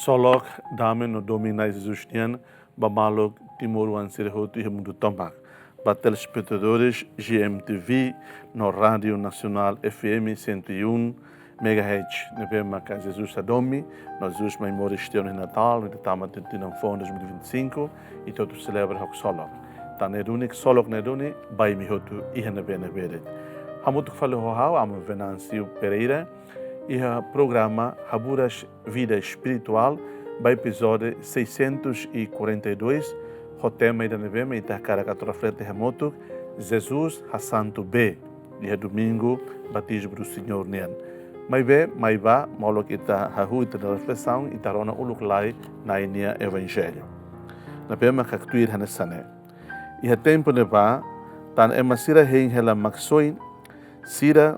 solok dame no domina Jesus nian bamalok timor wan sirhotu e mundo tombak. Para telespectadores GMTV no Rádio Nacional FM 101 MHz. Nebema que Jesus adomi, nós Jesus memória de Natal, no Tama de Tinanfon 2025 e todo celebra o solok. Tá neduni solok neduni bai mihotu e nebena beret. Hamutuk falo hohau am Venancio Pereira e o programa Haburas Vida Espiritual, by episódio 642, o tema da nevema e da cara que frente remoto, Jesus a Santo B, dia domingo, batismo do Senhor Nian. Mas bem, mas vá, molo que está a rua da reflexão e tarona o lugar na inia Evangelho. Na pema que actuir hanesane. E a tempo neva, tan emasira hein hela maxoin, sira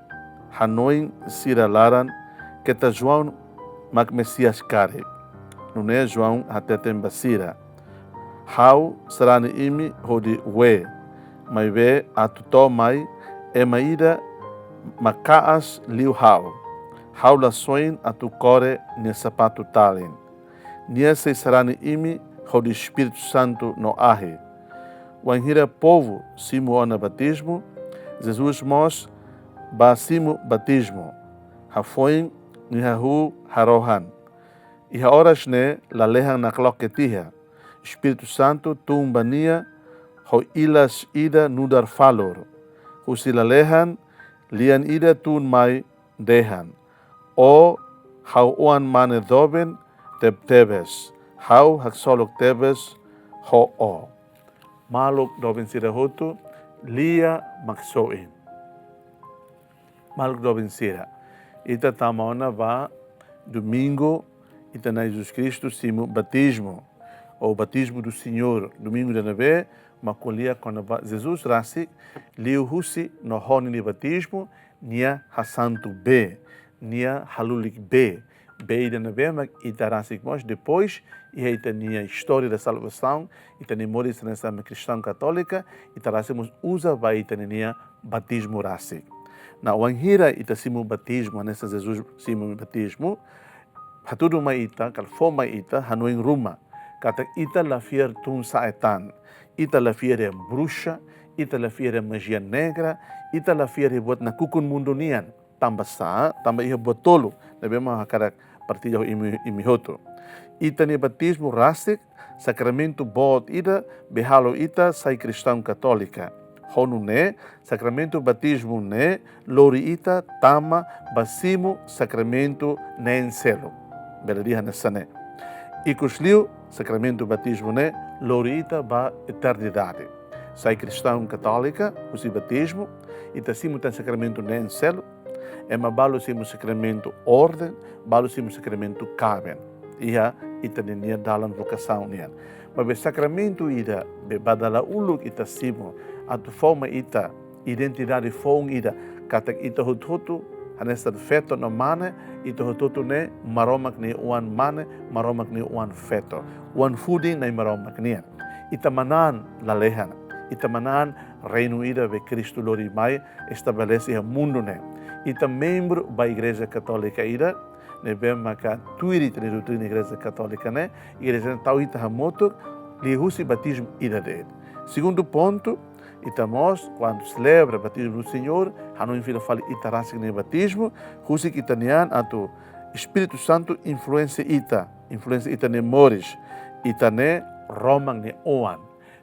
hanoin sira laran, que ta João mag Messias kare. Não é João até tem basira. How serani imi hodi we. Mai ve atuto mai e maida makaas liu how. How la soin atu core ne sapato talen. Nia se serani imi hodi Espírito Santo no ahe. Wanhira povo simu ona batismo. Jesus mos basimo batismo. Hafoin nihahu harohan. E a horas ne la lehan na cloquetia. Espírito Santo tumbania ho ilas ida nudar falor. Husila lehan lian ida tun mai dehan. O hau oan mane doben tebes. Hau hak solok tebes ho o. Maluk doben sira hotu lia maksoin. Maluk doben sira. Ita tamaona va domingo, ita na Jesus Cristo simo batismo, ou batismo do Senhor, domingo da neve, macolia quando Jesus rasi, liu husi no honi de batismo, nia hasanto B, nia halulik B, B da neve, mas ita rasi mos depois, e ita nia história da salvação, ita ni moris nessa cristã católica, ita rasi mos usa vai ita nia batismo rasi. Na wanhira ita simu batismo, nessa Jesus simu batismo, hatudu mai ita, kal forma ita, hanuing ruma, kata ita la fier tun saetan, ita la fier bruxa, ita la fier magia negra, ita la fier buat na kukun mundo nian, tamba sa, tamba ia buat tolo, nebema hakara partilha imihoto. Ita ni batismo rasik, sacramento bot ida, behalo ita, sai cristão católica. Honu ne, sacramento batismo ne, lori ita, tama, basimo, sacramento ne en selo. Beladiha nessane. E cusliu, sacramento batismo ne, lori ita ba eternidade. Sai cristão católica, usi batismo, ita simo tem sacramento ne en selo, ema balo simo sacramento ordem, balo simo sacramento caben. Ia ita nenia dalam vocação nian. Mas o sacramento ida, be badala uluk ita simo, atu forma ita, identidade fong ida, kata ita hututu, hanesta feto no mane, ita hututu ne, maromak ne uan mane, maromak ne uan feto. Uan fooding ne maromak nian. Ita manan lalehan, ita manan reino ida ve Cristo lori mai, estabelece o mundo ne. Ita membro ba Igreja Católica ida, ne bema ka tuiri ne doutrina Igreja Católica ne, Igreja tau ita hamoto, li husi batismo ida de. Segundo ponto, itamos, quando celebra o batismo do Senhor, não filho fala itarasik nem batismo, husik itanian atu Espírito Santo influência ita ne moris, itane romang ne oan.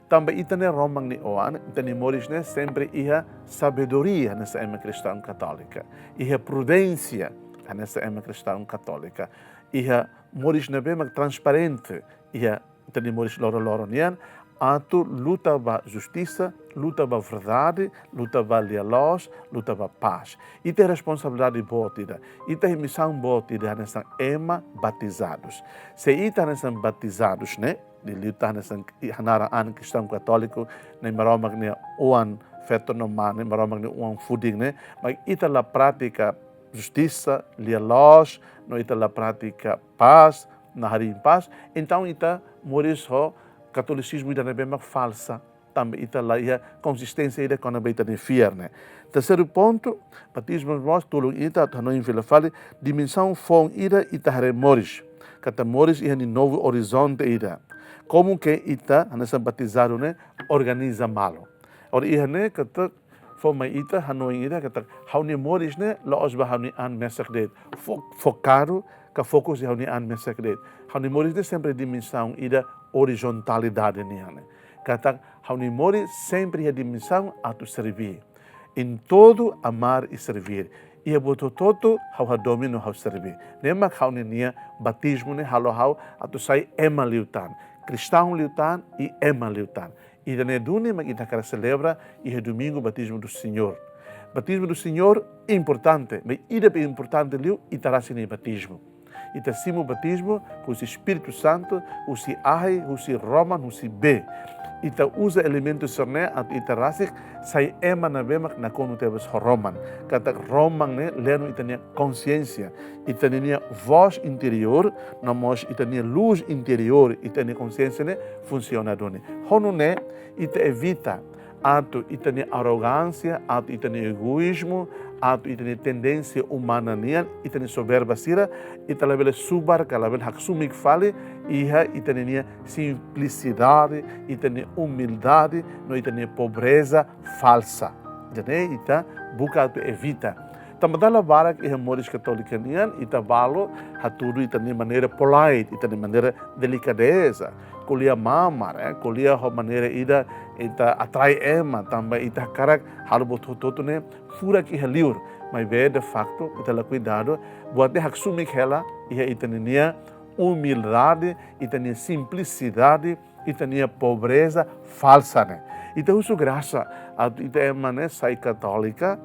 Também itane romang ne oan, itane moris ne sempre ia sabedoria nessa ema cristã católica, ia prudência nessa ema cristã católica, ia moris ne bem transparente, ia itane moris loro nian, atu luta ba justiça, luta ba verdade, luta ba lealós, luta ba paz. E tem responsabilidade botida, e tem missão botida nessa ema batizados. Se ita nessa batizados, né? De luta nessa hanara an cristão católico, nem maromag ne uan feto no man, nem maromag ne uan fooding, né? Mas ita la prática justiça, lealós, no ita la prática paz, na hari paz. Então ita moris ho catolicismo ainda não é falsa, também está lá a consistência ainda quando está no fierne. Terceiro ponto, batismo nós tudo ita não infila fale dimensão fong ida ita remoris. kata moris ia ni novo horizonte ida. Como que ita, nessa batizado, né, organiza malo. Ora ia né, kata forma ita, hanoi ida, kata hauni moris né, loos ba hauni an mesak det. Focado, ka fokus hauni an mesak det. Hauni moris né, sempre dimensão ida horizontalidade né. Kata hauni moris sempre a dimensão a tu servir. Em todo amar e servir. Ia boto todo hau domino hau servir. Nema hau nia batismo ne hau atu sai ema liutan. Cristão liutan e ema liutan. E dane dune mag ita cara celebra e domingo batismo do Senhor. Batismo do Senhor é importante, mas ida é importante liu ita sini batismo. Ita simo batismo com o Espírito Santo, o si ai, o si Roman, o si B. Ita usa elementos serne at ita rasik sai ema na bemak na kono tebes Roman. Kata Roman ne leno ita nia consciência, ita nia voz interior, namos ita nia luz interior, ita nia consciência ne funciona doni. Hono ne ita evita ato ita nia arrogância, ato ita nia egoísmo, ato ita nia tendência humana nia, ita nia soberba sira, ita labele subar kalabel haksumik fale, iha ita nia simplicidade, ita nia humildade, no ita nia pobreza falsa. Jadi ita buka ato evita. Tamadala barak iha moris católica nian, ita balo hatudu ita nia maneira polite, ita nia maneira delicadeza. Kuliah mamar, kuliah ho maneira ida atrai ema, também ita karak halbot hototo ne fura ki heliur, mas ve de facto ita la cuidado, buat de haksumik hela, iha ita nia humildade, ita nia simplicidade, ita nia pobreza falsa ne. Ita usu graça, ita ema ne sai católica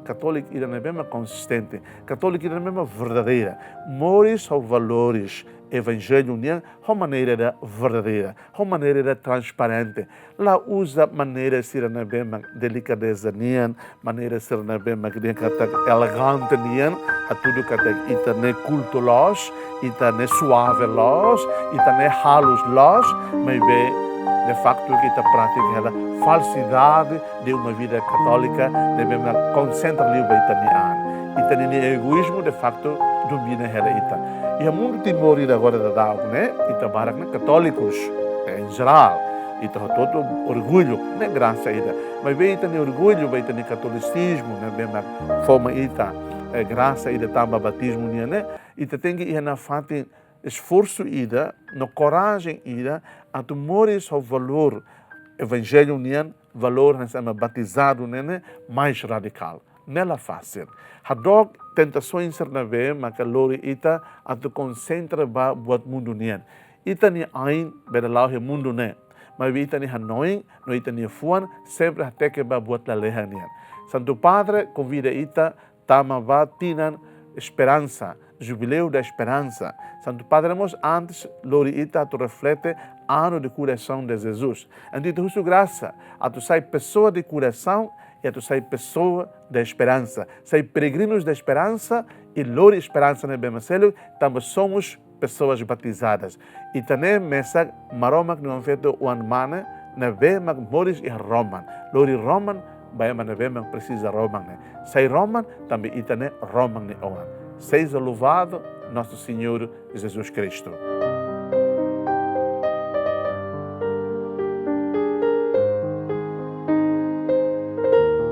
ida ne mesma consistente, católica ida ne mesma verdadeira, moris ou valores, evangelho união, a maneira da verdadeira, a maneira da transparente. Lá usa maneira de ser na bem delicadeza nian, maneira de ser na bem elegante nian, a tudo que ita ne culto los, ita ne suave los, ita ne halos los, mas bem de facto que ita pratica a falsidade de uma vida católica, de mesma concentra ali o italiano. Ita ne egoísmo de facto domina ela ita. E há muito temor agora da dao, né? Ita barak né? Católicos em geral, ita todo orgulho, né? Graça ita. Mas bem ita ne orgulho, bem ita ne catolicismo, né? Bem forma ita graça ita tamba batismo né? Ita tem que ir na fate esforço ida, no coragem ida, a tu mores o valor evangelho nian, valor nessa batizado né? Mais radical. Nela fácil. Hadog tentações na ve, mas lori ita a tu concentra ba buat mundo nian. Ita ni ain bedalau he mundo ne. Mas ita ni hanoin, no ita ni fuan, sempre até que ba buat la leha nian. Santo Padre convida ita tama va tinan esperança, jubileu da esperança. Santo Padre mos antes lori ita tu reflete ano de coração de Jesus. Então tu graça, a tu sai pessoa de coração e a tu sai pessoa da esperança. Sai peregrinos da esperança e lori esperança no Evangelho, também somos pessoas batizadas. E também mesa maroma que não feito o anmane na vema moris e roman. Lori roman, vai na vema precisa roman. Sai roman, também itane roman ne oan. Seja louvado nosso Senhor Jesus Cristo.